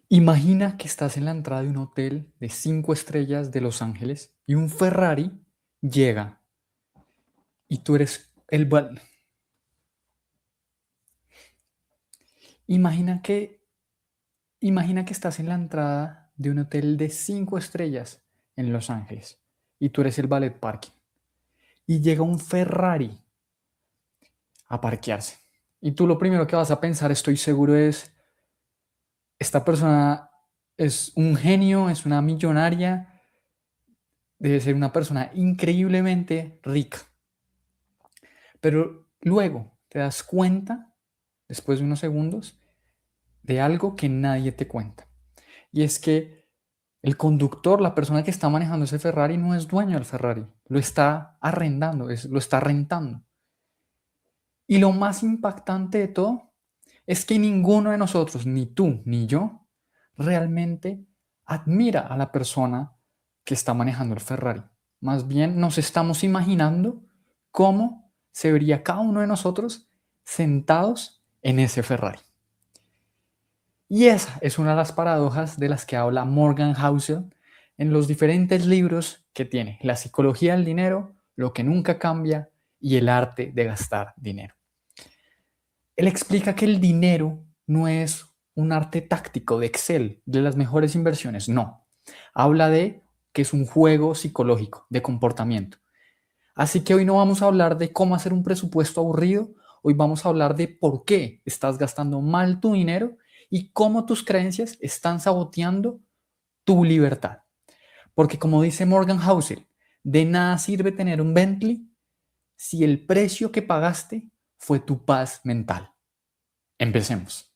Imagina que estás en la entrada de un hotel de 5 estrellas de Los Ángeles y un Ferrari llega y tú eres el... Imagina que, imagina que estás en la entrada de un hotel de 5 estrellas en Los Ángeles y tú eres el valet parking y llega un Ferrari a parquearse. Y tú lo primero que vas a pensar, estoy seguro, es, esta persona es un genio, es una millonaria, debe ser una persona increíblemente rica. Pero luego te das cuenta, después de unos segundos, de algo que nadie te cuenta. Y es que el conductor, la persona que está manejando ese Ferrari, no es dueño del Ferrari, lo está arrendando, lo está rentando. Y lo más impactante de todo es que ninguno de nosotros, ni tú ni yo, realmente admira a la persona que está manejando el Ferrari. Más bien nos estamos imaginando cómo se vería cada uno de nosotros sentados en ese Ferrari. Y esa es una de las paradojas de las que habla Morgan Housel en los diferentes libros que tiene: La psicología del dinero, Lo que nunca cambia y El arte de gastar dinero. Él explica que el dinero no es un arte táctico de Excel, de las mejores inversiones, no. Habla de que es un juego psicológico, de comportamiento. Así que hoy no vamos a hablar de cómo hacer un presupuesto aburrido, hoy vamos a hablar de por qué estás gastando mal tu dinero y cómo tus creencias están saboteando tu libertad. Porque como dice Morgan Housel, de nada sirve tener un Bentley si el precio que pagaste fue tu paz mental. Empecemos.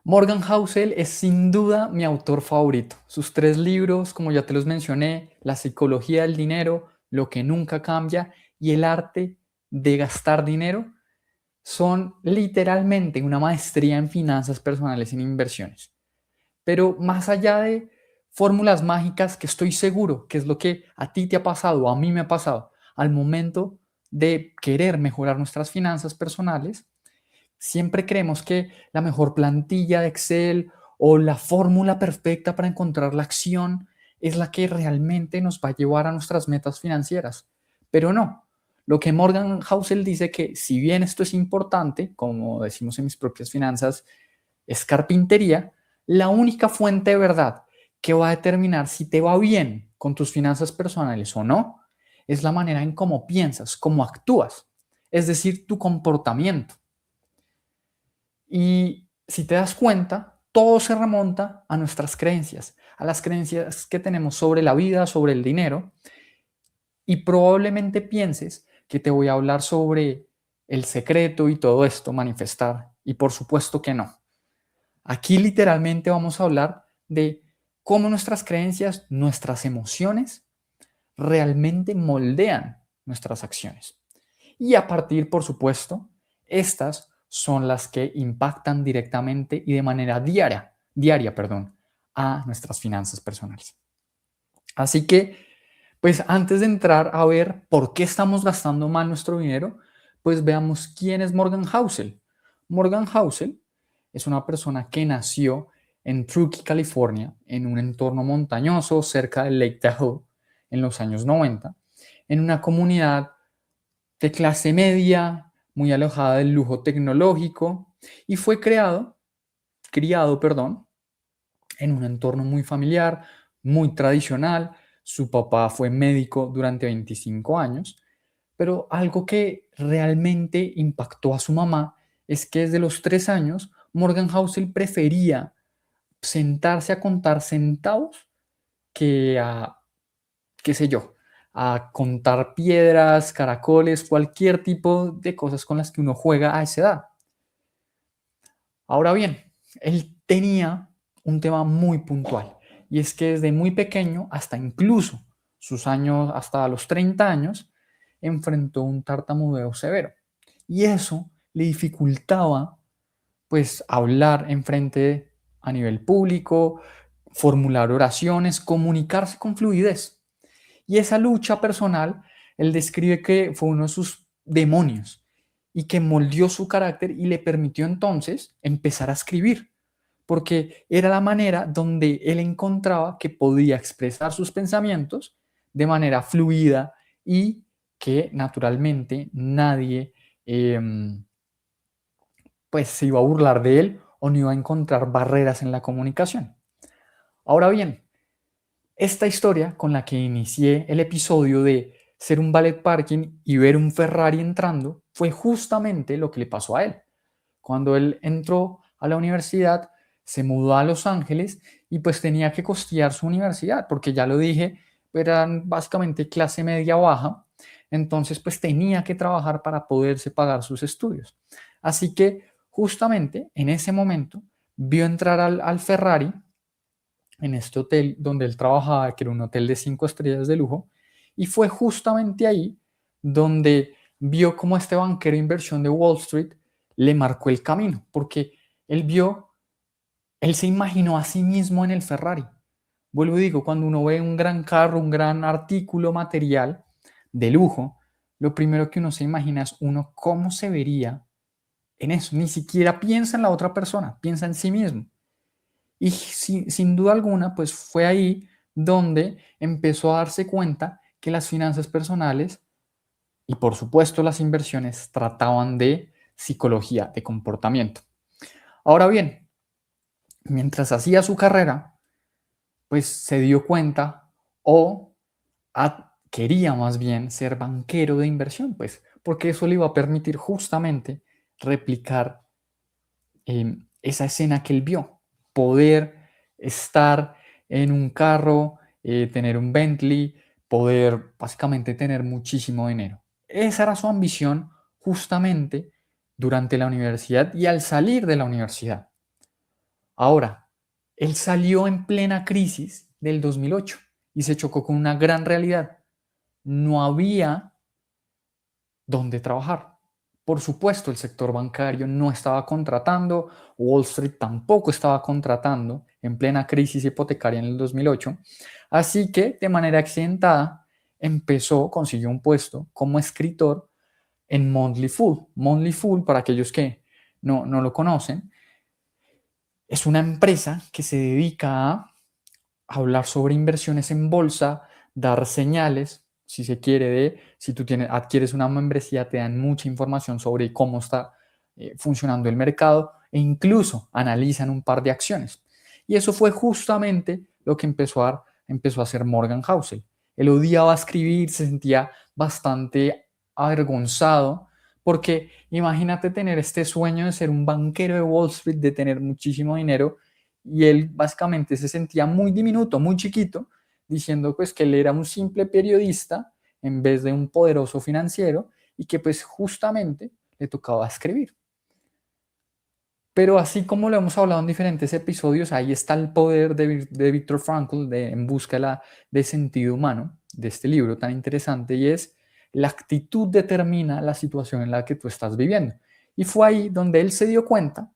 Morgan Housel es sin duda mi autor favorito. Sus 3 libros, como ya te los mencioné: La psicología del dinero, Lo que nunca cambia y El arte de gastar dinero, son literalmente una maestría en finanzas personales y en inversiones. Pero más allá de fórmulas mágicas, que estoy seguro que es lo que a ti te ha pasado o a mí me ha pasado al momento de querer mejorar nuestras finanzas personales, siempre creemos que la mejor plantilla de Excel o la fórmula perfecta para encontrar la acción es la que realmente nos va a llevar a nuestras metas financieras. Pero no. Lo que Morgan Housel dice, que si bien esto es importante, como decimos en Mis propias finanzas, es carpintería, la única fuente de verdad que va a determinar si te va bien con tus finanzas personales o no es la manera en cómo piensas, cómo actúas, es decir, tu comportamiento. Y si te das cuenta, todo se remonta a nuestras creencias, a las creencias que tenemos sobre la vida, sobre el dinero. Y probablemente pienses que te voy a hablar sobre el secreto y todo esto, manifestar. Y por supuesto que no. Aquí literalmente vamos a hablar de cómo nuestras creencias, nuestras emociones, realmente moldean nuestras acciones. Y a partir, por supuesto, estas son las que impactan directamente y de manera diaria, a nuestras finanzas personales. Así que, pues antes de entrar a ver por qué estamos gastando mal nuestro dinero, pues veamos quién es Morgan Housel. Morgan Housel es una persona que nació en Truckee, California, en un entorno montañoso cerca del Lake Tahoe en los años 90, en una comunidad de clase media, muy alejada del lujo tecnológico, y fue criado, en un entorno muy familiar, muy tradicional. Su papá fue médico durante 25 años, pero algo que realmente impactó a su mamá es que desde los 3 años Morgan Housel prefería sentarse a contar centavos que a, qué sé yo, a contar piedras, caracoles, cualquier tipo de cosas con las que uno juega a esa edad. Ahora bien, él tenía un tema muy puntual, y es que desde muy pequeño hasta incluso sus años, hasta los 30 años, enfrentó un tartamudeo severo. Y eso le dificultaba pues hablar en frente a nivel público, formular oraciones, comunicarse con fluidez. Y esa lucha personal, él describe que fue uno de sus demonios y que moldeó su carácter y le permitió entonces empezar a escribir, porque era la manera donde él encontraba que podía expresar sus pensamientos de manera fluida y que naturalmente nadie pues se iba a burlar de él o no iba a encontrar barreras en la comunicación. Ahora bien, esta historia con la que inicié el episodio de ser un ballet parking y ver un Ferrari entrando fue justamente lo que le pasó a él. Cuando él entró a la universidad, se mudó a Los Ángeles y pues tenía que costear su universidad, porque ya lo dije, eran básicamente clase media baja, entonces pues tenía que trabajar para poderse pagar sus estudios. Así que justamente en ese momento vio entrar al Ferrari en este hotel donde él trabajaba, que era un hotel de 5 estrellas de lujo, y fue justamente ahí donde vio cómo este banquero de inversión de Wall Street le marcó el camino, porque él vio, él se imaginó a sí mismo en el Ferrari. Vuelvo y digo, cuando uno ve un gran carro, un gran artículo material de lujo, lo primero que uno se imagina es uno cómo se vería en eso. Ni siquiera piensa en la otra persona, piensa en sí mismo. Y sin duda alguna, pues fue ahí donde empezó a darse cuenta que las finanzas personales y por supuesto las inversiones trataban de psicología, de comportamiento. Ahora bien, mientras hacía su carrera, pues se dio cuenta o quería más bien ser banquero de inversión, pues porque eso le iba a permitir justamente replicar esa escena que él vio, poder estar en un carro, tener un Bentley, poder básicamente tener muchísimo dinero. Esa era su ambición justamente durante la universidad y al salir de la universidad. Ahora, él salió en plena crisis del 2008 y se chocó con una gran realidad. No había dónde trabajar. Por supuesto, el sector bancario no estaba contratando, Wall Street tampoco estaba contratando en plena crisis hipotecaria en el 2008, así que de manera accidentada consiguió un puesto como escritor en Monthly Fool. Monthly Fool, para aquellos que no lo conocen, es una empresa que se dedica a hablar sobre inversiones en bolsa, dar señales, si se quiere, de si tú adquieres una membresía, te dan mucha información sobre cómo está funcionando el mercado e incluso analizan un par de acciones. Y eso fue justamente lo que empezó a hacer Morgan Housel. Él odiaba escribir, se sentía bastante avergonzado, porque imagínate tener este sueño de ser un banquero de Wall Street, de tener muchísimo dinero, y él básicamente se sentía muy diminuto, muy chiquito, diciendo pues que él era un simple periodista en vez de un poderoso financiero y que pues justamente le tocaba escribir. Pero así como lo hemos hablado en diferentes episodios, ahí está el poder de Viktor Frankl de En busca de sentido humano, de este libro tan interesante, y es la actitud determina la situación en la que tú estás viviendo. Y fue ahí donde él se dio cuenta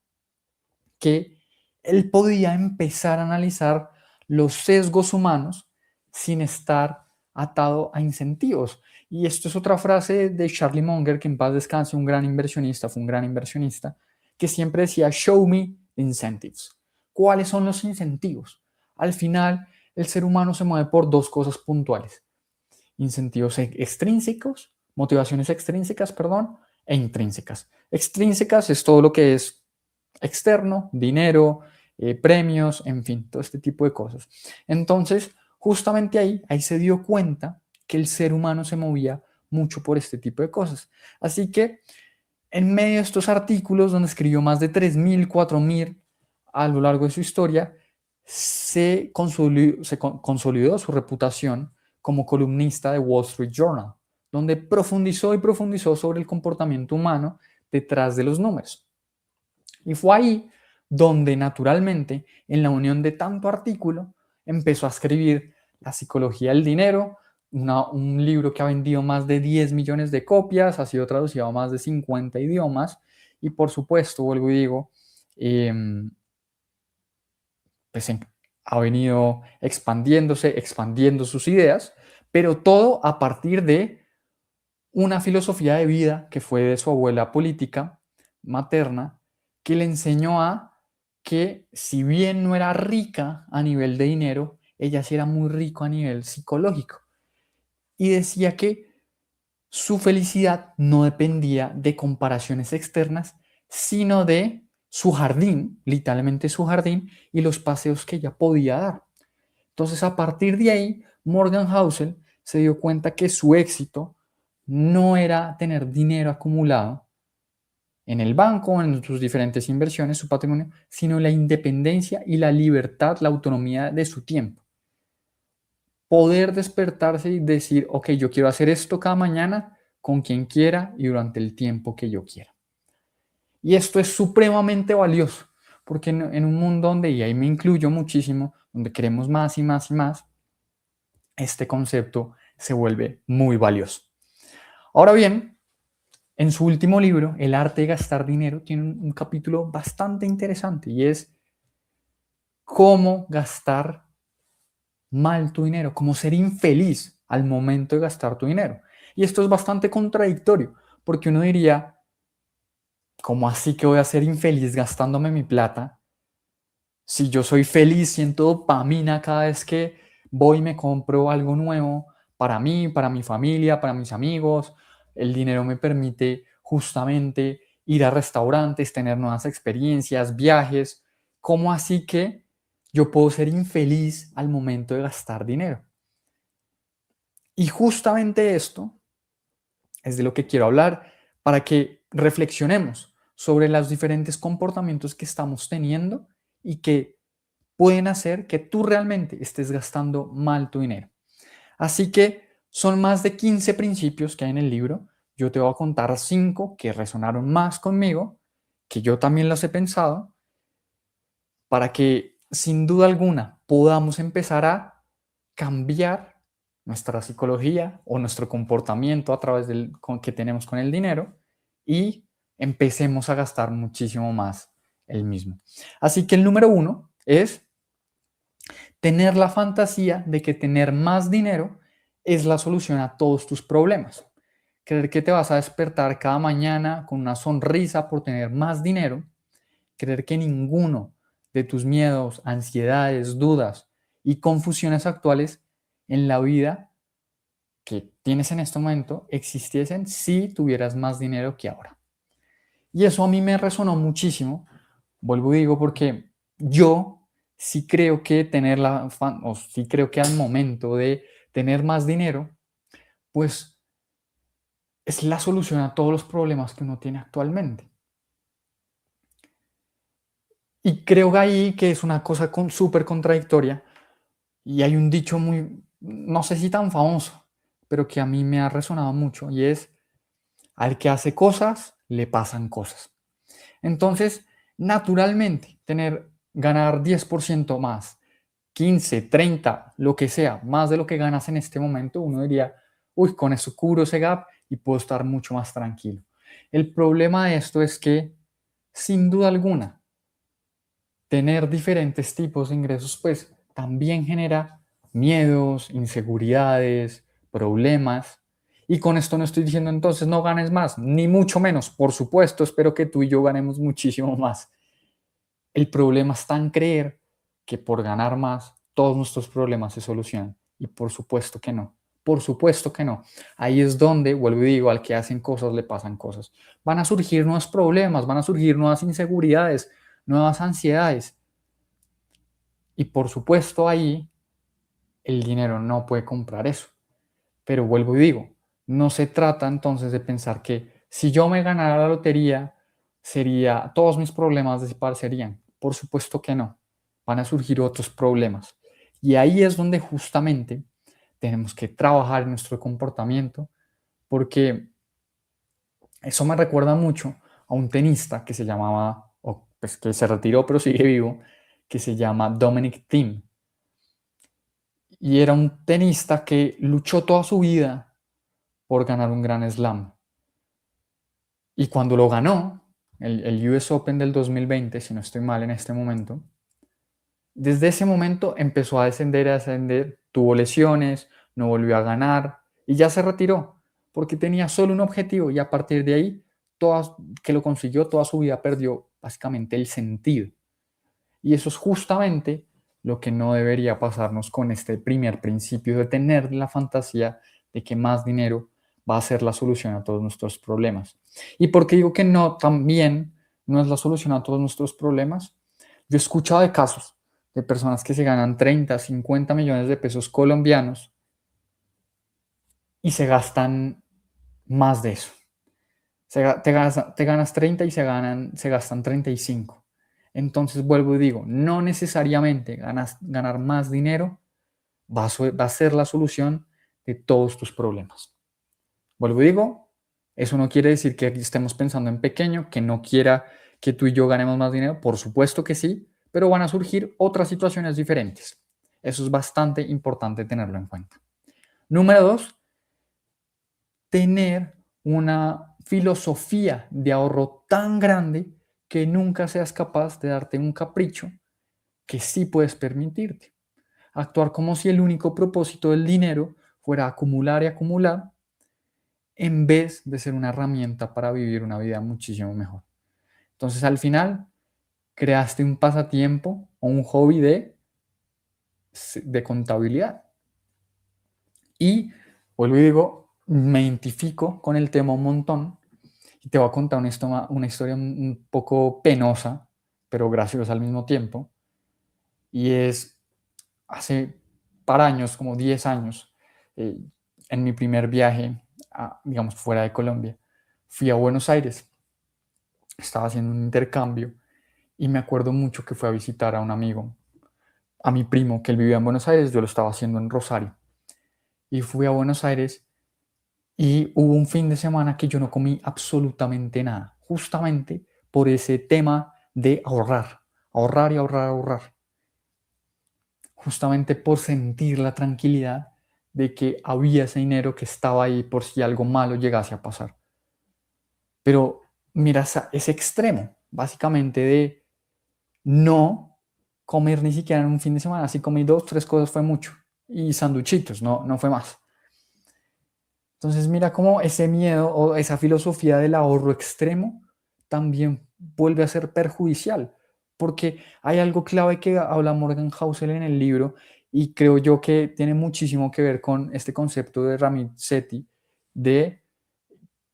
que él podía empezar a analizar los sesgos humanos sin estar atado a incentivos. Y esto es otra frase de Charlie Munger, que en paz descanse, un gran inversionista, fue un gran inversionista, que siempre decía, show me the incentives. ¿Cuáles son los incentivos? Al final, el ser humano se mueve por dos cosas puntuales. Incentivos extrínsecos, motivaciones extrínsecas, perdón, e intrínsecas. Extrínsecas es todo lo que es externo, dinero, premios, en fin, todo este tipo de cosas. Entonces, justamente ahí se dio cuenta que el ser humano se movía mucho por este tipo de cosas. Así que en medio de estos artículos, donde escribió más de 3.000, 4.000 a lo largo de su historia, se consolidó su reputación como columnista de Wall Street Journal, donde profundizó y profundizó sobre el comportamiento humano detrás de los números. Y fue ahí donde naturalmente, en la unión de tanto artículo, empezó a escribir La psicología del dinero, un libro que ha vendido más de 10 millones de copias, ha sido traducido a más de 50 idiomas y por supuesto, vuelvo y digo, eh, pues ha venido expandiéndose, expandiendo sus ideas, pero todo a partir de una filosofía de vida que fue de su abuela política materna, que le enseñó a que si bien no era rica a nivel de dinero, ella sí era muy rico a nivel psicológico. Y decía que su felicidad no dependía de comparaciones externas, sino de su jardín, literalmente su jardín, y los paseos que ella podía dar. Entonces, a partir de ahí, Morgan Housel se dio cuenta que su éxito no era tener dinero acumulado en el banco, en sus diferentes inversiones, su patrimonio, sino la independencia y la libertad, la autonomía de su tiempo. Poder despertarse y decir, ok, yo quiero hacer esto cada mañana con quien quiera y durante el tiempo que yo quiera. Y esto es supremamente valioso, porque en un mundo donde, y ahí me incluyo muchísimo, donde queremos más y más y más, este concepto se vuelve muy valioso. Ahora bien, en su último libro, El arte de gastar dinero, tiene un capítulo bastante interesante y es cómo gastar mal tu dinero, cómo ser infeliz al momento de gastar tu dinero. Y esto es bastante contradictorio, porque uno diría, ¿cómo así que voy a ser infeliz gastándome mi plata? Si yo soy feliz, siento dopamina cada vez que voy y me compro algo nuevo para mí, para mi familia, para mis amigos. El dinero me permite justamente ir a restaurantes, tener nuevas experiencias, viajes. ¿Cómo así que yo puedo ser infeliz al momento de gastar dinero? Y justamente esto es de lo que quiero hablar para que reflexionemos sobre los diferentes comportamientos que estamos teniendo y que pueden hacer que tú realmente estés gastando mal tu dinero. Así que son más de 15 principios que hay en el libro. Yo te voy a contar 5 que resonaron más conmigo, que yo también los he pensado, para que sin duda alguna podamos empezar a cambiar nuestra psicología o nuestro comportamiento a través del que tenemos con el dinero y empecemos a gastar muchísimo más el mismo. Así que el número 1 es tener la fantasía de que tener más dinero es la solución a todos tus problemas. Creer que te vas a despertar cada mañana con una sonrisa por tener más dinero, creer que ninguno de tus miedos, ansiedades, dudas y confusiones actuales en la vida que tienes en este momento existiesen si tuvieras más dinero que ahora. Y eso a mí me resonó muchísimo, vuelvo y digo, porque yo sí creo que o sí creo que al momento de tener más dinero, pues es la solución a todos los problemas que uno tiene actualmente. Y creo que ahí que es una cosa súper contradictoria y hay un dicho muy, no sé si tan famoso, pero que a mí me ha resonado mucho y es, al que hace cosas, le pasan cosas. Entonces, naturalmente, ganar 10% más, 15, 30, lo que sea, más de lo que ganas en este momento, uno diría, uy, con eso cubro ese gap y puedo estar mucho más tranquilo. El problema de esto es que, sin duda alguna, tener diferentes tipos de ingresos, pues también genera miedos, inseguridades, problemas. Y con esto no estoy diciendo entonces no ganes más, ni mucho menos. Por supuesto, espero que tú y yo ganemos muchísimo más. El problema está en creer que por ganar más todos nuestros problemas se solucionan. Y por supuesto que no. Por supuesto que no. Ahí es donde, vuelvo y digo, al que hacen cosas le pasan cosas. Van a surgir nuevos problemas, van a surgir nuevas inseguridades, nuevas ansiedades. Y por supuesto ahí el dinero no puede comprar eso. Pero vuelvo y digo, no se trata entonces de pensar que si yo me ganara la lotería, todos mis problemas desaparecerían. Por supuesto que no. Van a surgir otros problemas. Y ahí es donde justamente tenemos que trabajar en nuestro comportamiento, porque eso me recuerda mucho a un tenista que se llamaba, o pues que se retiró pero sigue vivo, que se llama Dominic Thiem. Y era un tenista que luchó toda su vida por ganar un Grand Slam. Y cuando lo ganó, el US Open del 2020, si no estoy mal en este momento, desde ese momento empezó a descender, tuvo lesiones, no volvió a ganar y ya se retiró, porque tenía solo un objetivo y a partir de ahí, que lo consiguió, toda su vida perdió básicamente el sentido. Y eso es justamente lo que no debería pasarnos con este primer principio de tener la fantasía de que más dinero va a ser la solución a todos nuestros problemas. ¿Y por qué digo que no también no es la solución a todos nuestros problemas? Yo he escuchado de casos de personas que se ganan 30, 50 millones de pesos colombianos y se gastan más de eso. Te ganas 30 y se gastan 35. Entonces vuelvo y digo, no necesariamente ganar más dinero va a ser la solución de todos tus problemas. Vuelvo y digo, eso no quiere decir que estemos pensando en pequeño, que no quiera que tú y yo ganemos más dinero, por supuesto que sí, pero van a surgir otras situaciones diferentes. Eso es bastante importante tenerlo en cuenta. Número 2, tener una filosofía de ahorro tan grande que nunca seas capaz de darte un capricho que sí puedes permitirte. Actuar como si el único propósito del dinero fuera acumular y acumular en vez de ser una herramienta para vivir una vida muchísimo mejor. Entonces, al final, creaste un pasatiempo o un hobby de contabilidad. Y, vuelvo y digo, me identifico con el tema un montón y te voy a contar una historia un poco penosa, pero graciosa al mismo tiempo. Y es hace par años, como 10 años, eh, en mi primer viaje, digamos, fuera de Colombia, fui a Buenos Aires. Estaba haciendo un intercambio y me acuerdo mucho que fue a visitar a un amigo, a mi primo, que él vivía en Buenos Aires, yo lo estaba haciendo en Rosario. Y fui a Buenos Aires y hubo un fin de semana que yo no comí absolutamente nada, justamente por ese tema de ahorrar, ahorrar y ahorrar, ahorrar. Justamente por sentir la tranquilidad de que había ese dinero que estaba ahí por si algo malo llegase a pasar. Pero mira ese extremo, básicamente de no comer ni siquiera en un fin de semana. Si comí 2, 3 cosas fue mucho. Y sanduchitos, no fue más. Entonces mira cómo ese miedo o esa filosofía del ahorro extremo también vuelve a ser perjudicial, porque hay algo clave que habla Morgan Housel en el libro y creo yo que tiene muchísimo que ver con este concepto de Ramit Sethi, de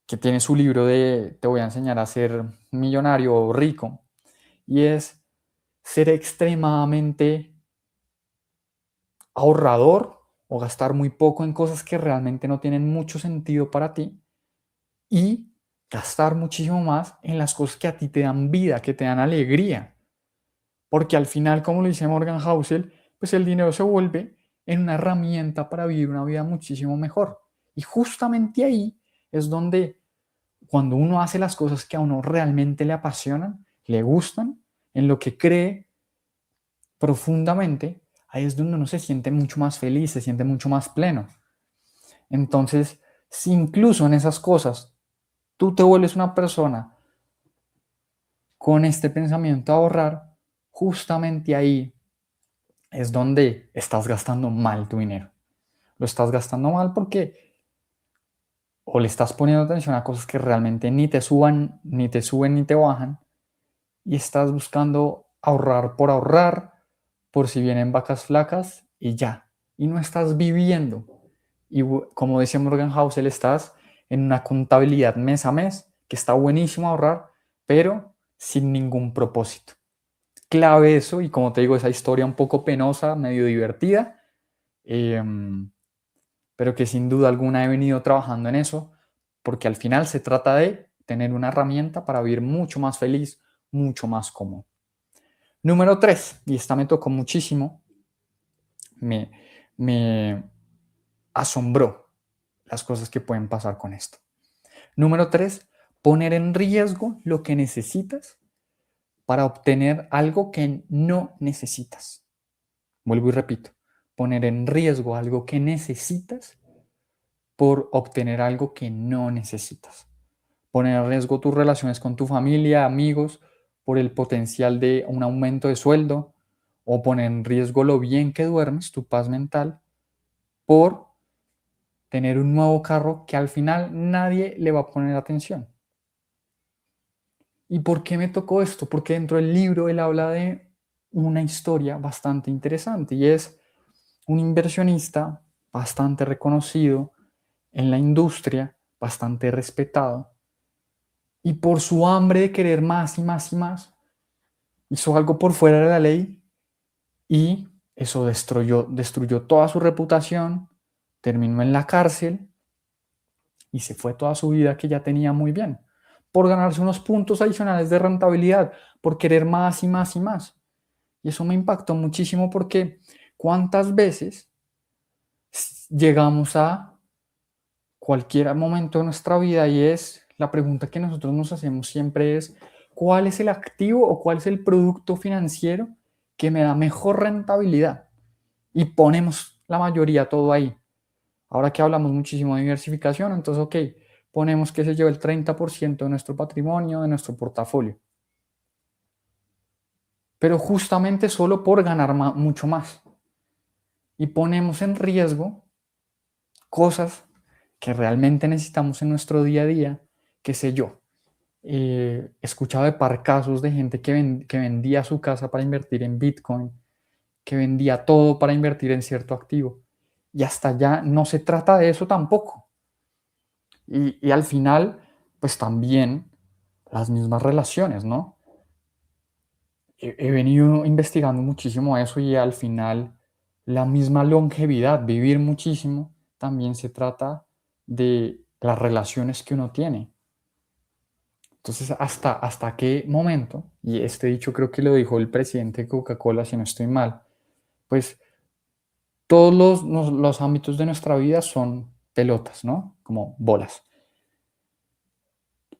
que tiene su libro de Te voy a enseñar a ser millonario o rico, y es ser extremadamente ahorrador o gastar muy poco en cosas que realmente no tienen mucho sentido para ti y gastar muchísimo más en las cosas que a ti te dan vida, que te dan alegría. Porque al final, como lo dice Morgan Housel, pues el dinero se vuelve en una herramienta para vivir una vida muchísimo mejor. Y justamente ahí es donde cuando uno hace las cosas que a uno realmente le apasionan, le gustan, en lo que cree profundamente, ahí es donde uno se siente mucho más feliz, se siente mucho más pleno. Entonces, si incluso en esas cosas tú te vuelves una persona con este pensamiento a ahorrar, justamente ahí es donde estás gastando mal tu dinero. Lo estás gastando mal porque o le estás poniendo atención a cosas que realmente ni te suban, ni te suben, ni te bajan, y estás buscando ahorrar por si vienen vacas flacas y ya. Y no estás viviendo. Y como decía Morgan Housel, estás en una contabilidad mes a mes, que está buenísimo ahorrar, pero sin ningún propósito. Clave eso, y como te digo, esa historia un poco penosa, medio divertida, pero que sin duda alguna he venido trabajando en eso, porque al final se trata de tener una herramienta para vivir mucho más feliz, mucho más cómodo. Número 3, y esta me tocó muchísimo, me, me asombró las cosas que pueden pasar con esto. Número 3, poner en riesgo lo que necesitas para obtener algo que no necesitas. Vuelvo y repito, poner en riesgo algo que necesitas por obtener algo que no necesitas. Poner en riesgo tus relaciones con tu familia, amigos, por el potencial de un aumento de sueldo, o poner en riesgo lo bien que duermes, tu paz mental, por tener un nuevo carro que al final nadie le va a poner atención. ¿Y por qué me tocó esto? Porque dentro del libro él habla de una historia bastante interesante y es un inversionista bastante reconocido en la industria, bastante respetado, y por su hambre de querer más y más y más, hizo algo por fuera de la ley y eso destruyó toda su reputación, terminó en la cárcel y se fue toda su vida que ya tenía muy bien, por ganarse unos puntos adicionales de rentabilidad, por querer más y más y más. Y eso me impactó muchísimo porque cuántas veces llegamos a cualquier momento de nuestra vida y es la pregunta que nosotros nos hacemos siempre es ¿cuál es el activo o cuál es el producto financiero que me da mejor rentabilidad? Y ponemos la mayoría todo ahí. Ahora que hablamos muchísimo de diversificación, entonces, ok, ponemos que se lleve el 30% de nuestro patrimonio, de nuestro portafolio. Pero justamente solo por ganar mucho más. Y ponemos en riesgo cosas que realmente necesitamos en nuestro día a día, qué sé yo. He escuchado de par casos de gente que vendía su casa para invertir en Bitcoin, que vendía todo para invertir en cierto activo. Y hasta allá no se trata de eso tampoco. Y al final, pues también las mismas relaciones, ¿no? He venido investigando muchísimo eso y al final la misma longevidad, vivir muchísimo, también se trata de las relaciones que uno tiene. Entonces, ¿hasta qué momento? Y este dicho creo que lo dijo el presidente de Coca-Cola, si no estoy mal, pues todos los ámbitos de nuestra vida son pelotas, ¿no? Como bolas.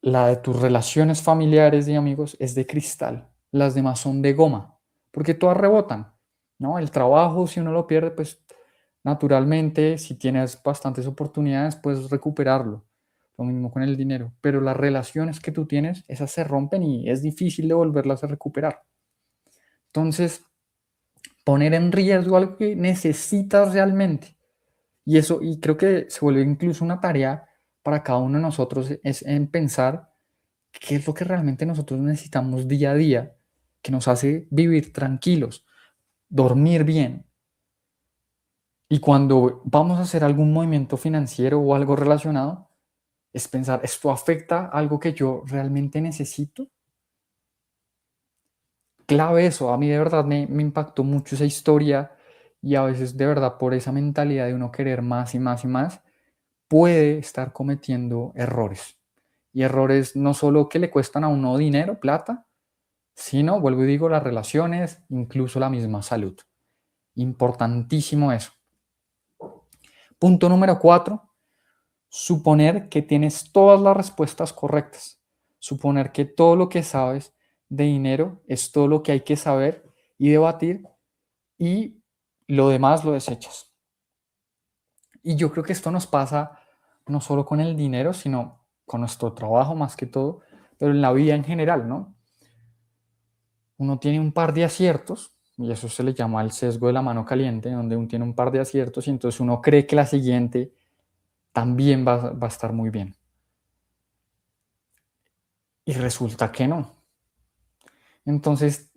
La de tus relaciones familiares y amigos es de cristal, las demás son de goma, porque todas rebotan, ¿no? El trabajo, si uno lo pierde, pues naturalmente, si tienes bastantes oportunidades, puedes recuperarlo. Lo mismo con el dinero, pero las relaciones que tú tienes, esas se rompen y es difícil de volverlas a recuperar. Entonces, poner en riesgo algo que necesitas realmente. Y eso, y creo que se vuelve incluso una tarea para cada uno de nosotros, es en pensar qué es lo que realmente nosotros necesitamos día a día, que nos hace vivir tranquilos, dormir bien. Y cuando vamos a hacer algún movimiento financiero o algo relacionado, es pensar, ¿esto afecta a algo que yo realmente necesito? Clave eso, a mí de verdad me impactó mucho esa historia y a veces de verdad por esa mentalidad de uno querer más y más y más, puede estar cometiendo errores. Y errores no solo que le cuestan a uno dinero, plata, sino, vuelvo y digo, las relaciones, incluso la misma salud. Importantísimo eso. Punto número 4, suponer que tienes todas las respuestas correctas. Suponer que todo lo que sabes de dinero es todo lo que hay que saber y debatir y lo demás lo desechas. Y yo creo que esto nos pasa no solo con el dinero, sino con nuestro trabajo más que todo, pero en la vida en general, ¿no? Uno tiene un par de aciertos, y eso se le llama el sesgo de la mano caliente, donde uno tiene un par de aciertos y entonces uno cree que la siguiente también va a estar muy bien. Y resulta que no. Entonces,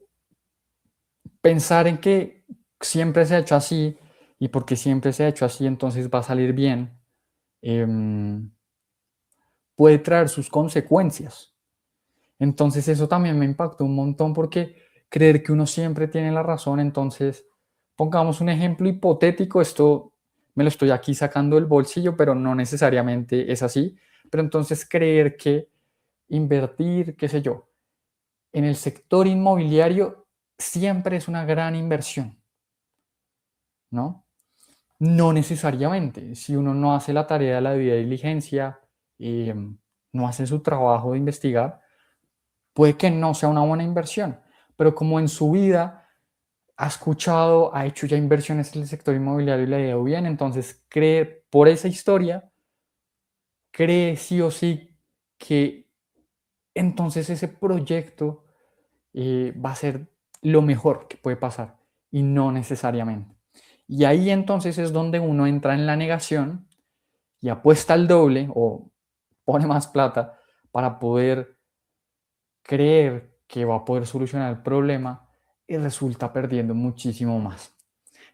pensar en que siempre se ha hecho así y porque siempre se ha hecho así, entonces va a salir bien, puede traer sus consecuencias. Entonces eso también me impactó un montón porque creer que uno siempre tiene la razón, entonces pongamos un ejemplo hipotético, esto me lo estoy aquí sacando del bolsillo, pero no necesariamente es así, pero entonces creer que invertir, qué sé yo, en el sector inmobiliario siempre es una gran inversión, ¿no? No necesariamente, si uno no hace la tarea de la debida diligencia, eh, no hace su trabajo de investigar, puede que no sea una buena inversión, pero como en su vida ha escuchado, ha hecho ya inversiones en el sector inmobiliario y le ha ido bien, entonces cree por esa historia, cree sí o sí que entonces ese proyecto va a ser lo mejor que puede pasar y no necesariamente. Y ahí entonces es donde uno entra en la negación y apuesta el doble o pone más plata para poder creer que va a poder solucionar el problema y resulta perdiendo muchísimo más.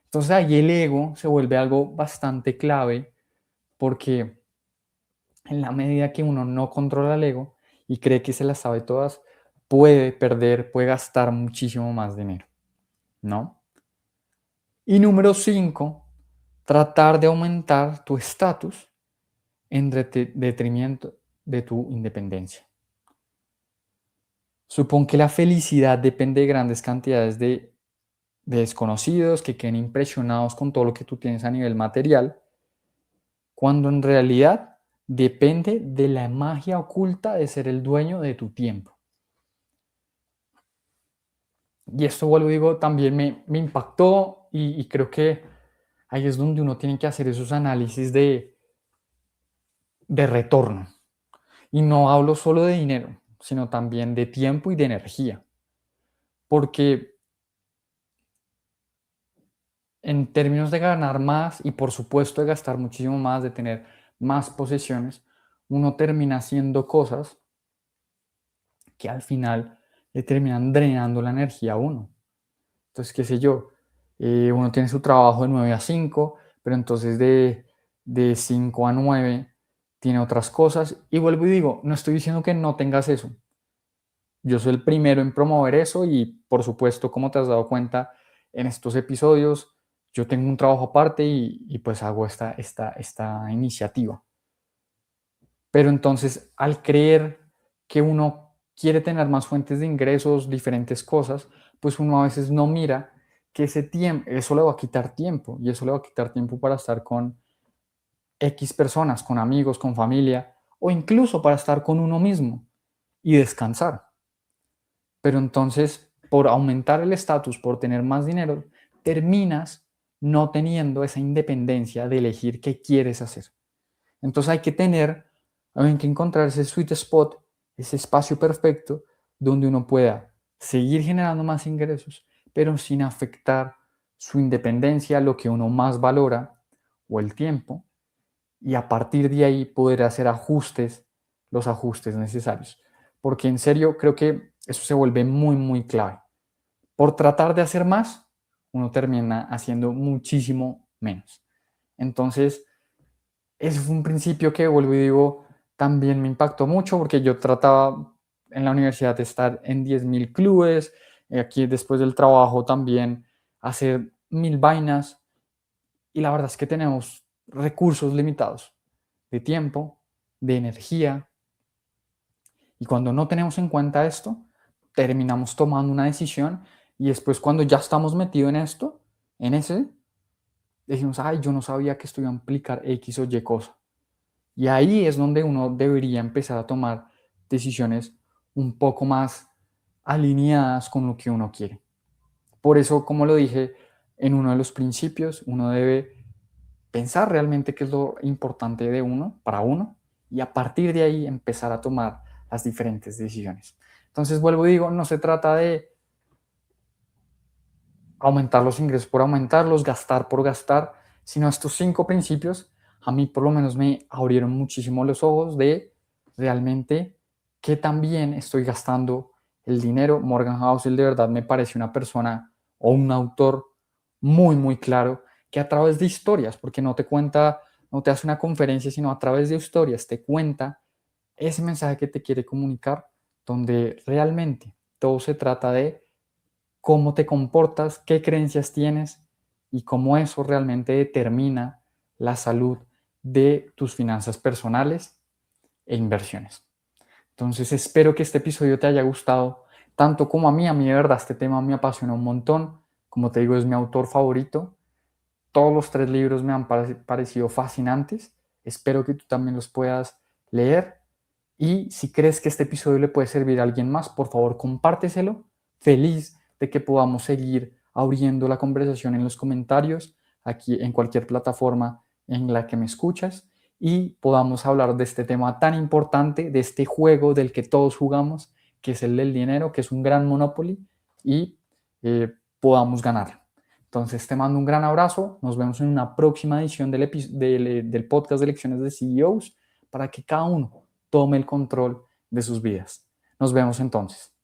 Entonces ahí el ego se vuelve algo bastante clave porque en la medida que uno no controla el ego y cree que se las sabe todas, puede perder, puede gastar muchísimo más dinero, ¿no? Y número 5, tratar de aumentar tu estatus en detrimento de tu independencia. Supón que la felicidad depende de grandes cantidades de desconocidos que queden impresionados con todo lo que tú tienes a nivel material, cuando en realidad depende de la magia oculta de ser el dueño de tu tiempo. Y esto, vuelvo, digo, también me impactó y creo que ahí es donde uno tiene que hacer esos análisis de retorno. Y no hablo solo de dinero, sino también de tiempo y de energía. Porque en términos de ganar más y por supuesto de gastar muchísimo más, de tener más posesiones, uno termina haciendo cosas que al final le terminan drenando la energía a uno. Entonces, qué sé yo, uno tiene su trabajo de 9 a 5, pero entonces de 5 a 9 tiene otras cosas. Y vuelvo y digo, no estoy diciendo que no tengas eso. Yo soy el primero en promover eso y por supuesto, como te has dado cuenta en estos episodios, yo tengo un trabajo aparte y pues hago esta iniciativa. Pero entonces, al creer que uno quiere tener más fuentes de ingresos, diferentes cosas, pues uno a veces no mira que ese tiempo, eso le va a quitar tiempo y eso le va a quitar tiempo para estar con X personas, con amigos, con familia o incluso para estar con uno mismo y descansar. Pero entonces, por aumentar el estatus, por tener más dinero, terminas no teniendo esa independencia de elegir qué quieres hacer. Entonces hay que encontrar ese sweet spot, ese espacio perfecto donde uno pueda seguir generando más ingresos, pero sin afectar su independencia, lo que uno más valora, o el tiempo, y a partir de ahí poder hacer ajustes, los ajustes necesarios. Porque en serio creo que eso se vuelve muy, muy clave. Por tratar de hacer más, uno termina haciendo muchísimo menos. Entonces, ese fue un principio que, vuelvo y digo, también me impactó mucho porque yo trataba en la universidad de estar en 10.000 clubes, aquí después del trabajo también hacer 1000 vainas y la verdad es que tenemos recursos limitados de tiempo, de energía y cuando no tenemos en cuenta esto, terminamos tomando una decisión y después cuando ya estamos metidos en esto, en ese, decimos, ay, yo no sabía que esto iba a implicar X o Y cosa. Y ahí es donde uno debería empezar a tomar decisiones un poco más alineadas con lo que uno quiere. Por eso, como lo dije en uno de los principios, uno debe pensar realmente qué es lo importante de uno, para uno, y a partir de ahí empezar a tomar las diferentes decisiones. Entonces, vuelvo y digo, no se trata de aumentar los ingresos por aumentarlos, gastar por gastar, sino estos 5 principios a mí por lo menos me abrieron muchísimo los ojos de realmente qué tan bien estoy gastando el dinero. Morgan Housel de verdad me parece una persona o un autor muy, muy claro que a través de historias, porque no te cuenta, no te hace una conferencia, sino a través de historias te cuenta ese mensaje que te quiere comunicar, donde realmente todo se trata de cómo te comportas, qué creencias tienes y cómo eso realmente determina la salud de tus finanzas personales e inversiones. Entonces espero que este episodio te haya gustado tanto como a mí de verdad este tema me apasiona un montón, como te digo es mi autor favorito, todos los 3 libros me han parecido fascinantes, espero que tú también los puedas leer y si crees que este episodio le puede servir a alguien más, por favor compárteselo. Feliz de que podamos seguir abriendo la conversación en los comentarios, aquí en cualquier plataforma en la que me escuchas y podamos hablar de este tema tan importante, de este juego del que todos jugamos, que es el del dinero, que es un gran Monopoly y podamos ganar. Entonces te mando un gran abrazo, nos vemos en una próxima edición del podcast de Lecciones de CEOs para que cada uno tome el control de sus vidas. Nos vemos entonces.